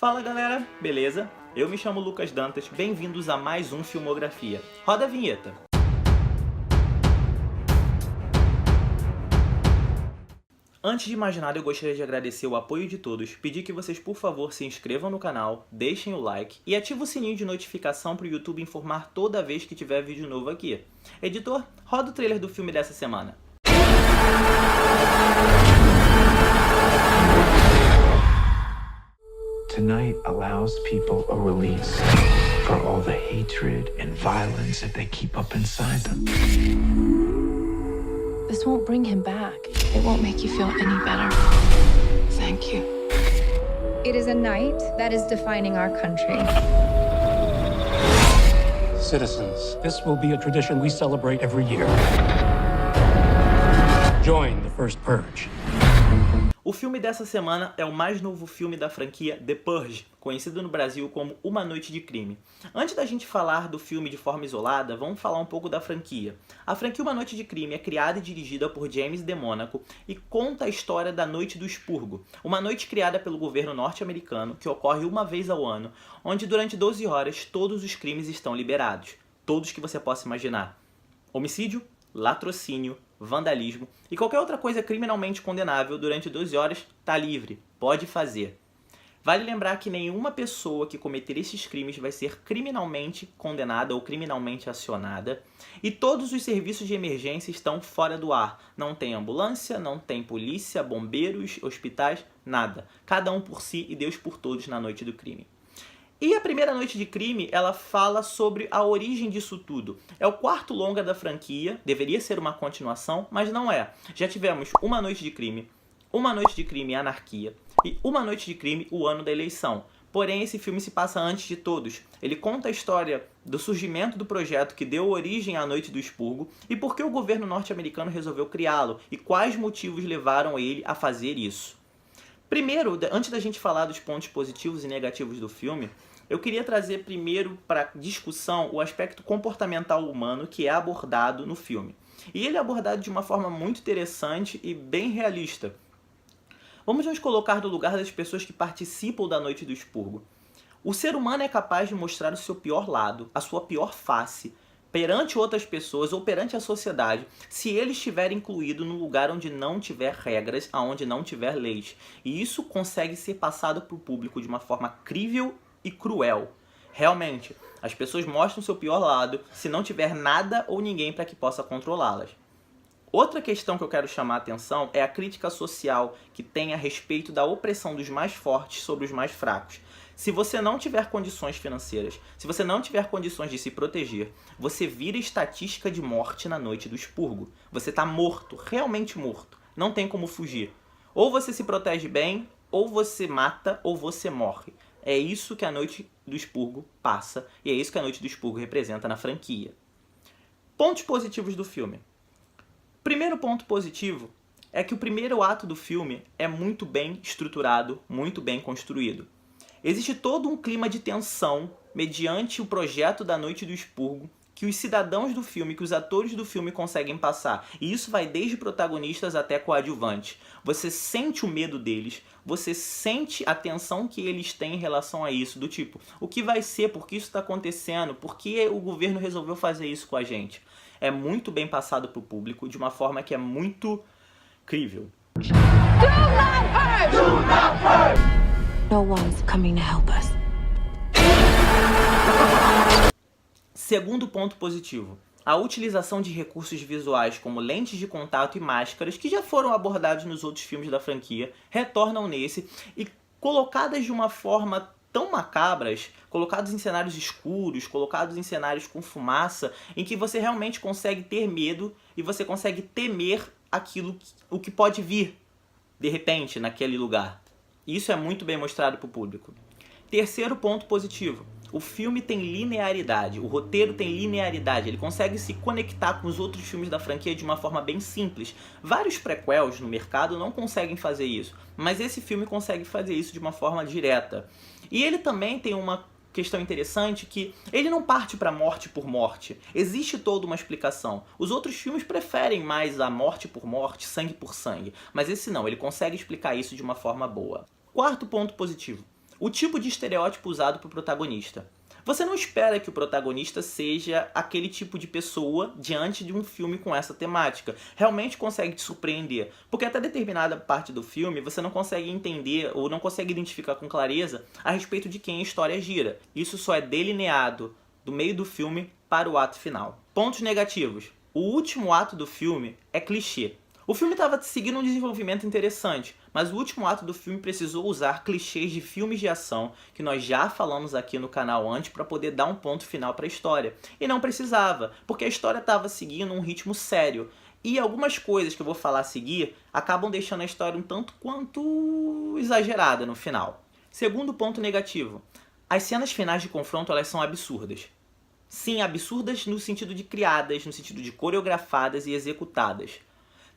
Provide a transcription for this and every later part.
Fala galera, beleza? Eu me chamo Lucas Dantas, bem-vindos a mais um Filmografia. Roda a vinheta! Antes de mais nada, eu gostaria de agradecer o apoio de todos, pedir que vocês por favor se inscrevam no canal, deixem o like e ativem o sininho de notificação para o YouTube informar toda vez que tiver vídeo novo aqui. Editor, roda o trailer do filme dessa semana. Tonight allows people a release for all the hatred and violence that they keep up inside them. This won't bring him back. It won't make you feel any better. Thank you. It is a night that is defining our country. Citizens, this will be a tradition we celebrate every year. Join the first purge. O filme dessa semana é o mais novo filme da franquia The Purge, conhecido no Brasil como Uma Noite de Crime. Antes da gente falar do filme de forma isolada, vamos falar um pouco da franquia. A franquia Uma Noite de Crime é criada e dirigida por James DeMonaco e conta a história da Noite do Expurgo, uma noite criada pelo governo norte-americano que ocorre uma vez ao ano, onde durante 12 horas todos os crimes estão liberados, todos que você possa imaginar. Homicídio, latrocínio, vandalismo e qualquer outra coisa criminalmente condenável durante 12 horas está livre, pode fazer. Vale lembrar que nenhuma pessoa que cometer esses crimes vai ser criminalmente condenada ou criminalmente acionada e todos os serviços de emergência estão fora do ar. Não tem ambulância, não tem polícia, bombeiros, hospitais, nada. Cada um por si e Deus por todos na noite do crime. E a primeira Noite de Crime, ela fala sobre a origem disso tudo. É o quarto longa da franquia, deveria ser uma continuação, mas não é. Já tivemos Uma Noite de Crime, Uma Noite de Crime e Anarquia e Uma Noite de Crime, o ano da eleição. Porém, esse filme se passa antes de todos. Ele conta a história do surgimento do projeto que deu origem à Noite do Expurgo e por que o governo norte-americano resolveu criá-lo e quais motivos levaram ele a fazer isso. Primeiro, antes da gente falar dos pontos positivos e negativos do filme, eu queria trazer primeiro para discussão o aspecto comportamental humano que é abordado no filme. E ele é abordado de uma forma muito interessante e bem realista. Vamos nos colocar no lugar das pessoas que participam da Noite do Expurgo. O ser humano é capaz de mostrar o seu pior lado, a sua pior face, perante outras pessoas ou perante a sociedade, se ele estiver incluído num lugar onde não tiver regras, onde não tiver leis. E isso consegue ser passado para o público de uma forma crível e cruel. Realmente, as pessoas mostram seu pior lado se não tiver nada ou ninguém para que possa controlá-las. Outra questão que eu quero chamar a atenção é a crítica social que tem a respeito da opressão dos mais fortes sobre os mais fracos. Se você não tiver condições financeiras, se você não tiver condições de se proteger, você vira estatística de morte na Noite do Expurgo. Você está morto, realmente morto. Não tem como fugir. Ou você se protege bem, ou você mata, ou você morre. É isso que a Noite do Expurgo passa, e é isso que a Noite do Expurgo representa na franquia. Pontos positivos do filme. Primeiro ponto positivo é que o primeiro ato do filme é muito bem estruturado, muito bem construído. Existe todo um clima de tensão mediante o projeto da Noite do Expurgo que os cidadãos do filme, que os atores do filme conseguem passar. E isso vai desde protagonistas até coadjuvantes. Você sente o medo deles, você sente a tensão que eles têm em relação a isso, do tipo, o que vai ser, por que isso está acontecendo, por que o governo resolveu fazer isso com a gente. É muito bem passado para o público, de uma forma que é muito crível. No one's coming to help us. Segundo ponto positivo, a utilização de recursos visuais como lentes de contato e máscaras, que já foram abordados nos outros filmes da franquia, retornam nesse e colocadas de uma forma tão macabras, colocados em cenários escuros, colocados em cenários com fumaça, em que você realmente consegue ter medo e você consegue temer o que pode vir, de repente, naquele lugar. Isso é muito bem mostrado para o público. Terceiro ponto positivo. O filme tem linearidade, o roteiro tem linearidade, ele consegue se conectar com os outros filmes da franquia de uma forma bem simples. Vários prequels no mercado não conseguem fazer isso, mas esse filme consegue fazer isso de uma forma direta. E ele também tem uma questão interessante que ele não parte para morte por morte, existe toda uma explicação. Os outros filmes preferem mais a morte por morte, sangue por sangue, mas esse não, ele consegue explicar isso de uma forma boa. Quarto ponto positivo. O tipo de estereótipo usado para o protagonista. Você não espera que o protagonista seja aquele tipo de pessoa diante de um filme com essa temática. Realmente consegue te surpreender, porque até determinada parte do filme você não consegue entender ou não consegue identificar com clareza a respeito de quem a história gira. Isso só é delineado do meio do filme para o ato final. Pontos negativos. O último ato do filme é clichê. O filme estava seguindo um desenvolvimento interessante, mas o último ato do filme precisou usar clichês de filmes de ação que nós já falamos aqui no canal antes para poder dar um ponto final para a história. E não precisava, porque a história estava seguindo um ritmo sério. E algumas coisas que eu vou falar a seguir acabam deixando a história um tanto quanto exagerada no final. Segundo ponto negativo. As cenas finais de confronto elas são absurdas. Sim, absurdas no sentido de criadas, no sentido de coreografadas e executadas.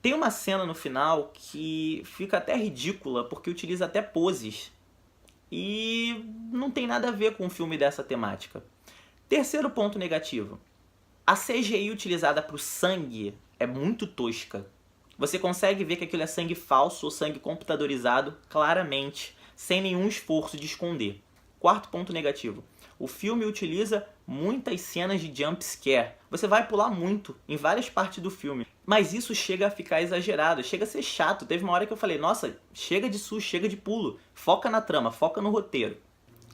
Tem uma cena no final que fica até ridícula, porque utiliza até poses. E não tem nada a ver com um filme dessa temática. Terceiro ponto negativo. A CGI utilizada para o sangue é muito tosca. Você consegue ver que aquilo é sangue falso ou sangue computadorizado claramente, sem nenhum esforço de esconder. Quarto ponto negativo. O filme utiliza muitas cenas de jump scare. Você vai pular muito em várias partes do filme. Mas isso chega a ficar exagerado, chega a ser chato. Teve uma hora que eu falei, nossa, chega de susto, chega de pulo. Foca na trama, foca no roteiro.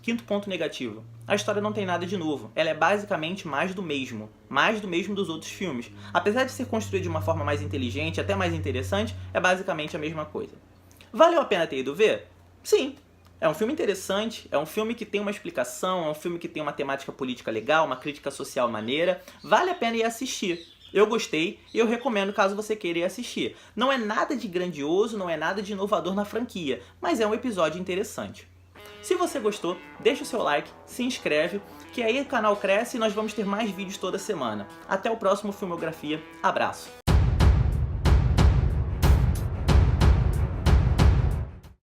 Quinto ponto negativo. A história não tem nada de novo. Ela é basicamente mais do mesmo. Mais do mesmo dos outros filmes. Apesar de ser construída de uma forma mais inteligente, até mais interessante, é basicamente a mesma coisa. Valeu a pena ter ido ver? Sim. É um filme interessante, é um filme que tem uma explicação, é um filme que tem uma temática política legal, uma crítica social maneira. Vale a pena ir assistir. Eu gostei e eu recomendo caso você queira ir assistir. Não é nada de grandioso, não é nada de inovador na franquia, mas é um episódio interessante. Se você gostou, deixa o seu like, se inscreve, que aí o canal cresce e nós vamos ter mais vídeos toda semana. Até o próximo Filmografia. Abraço!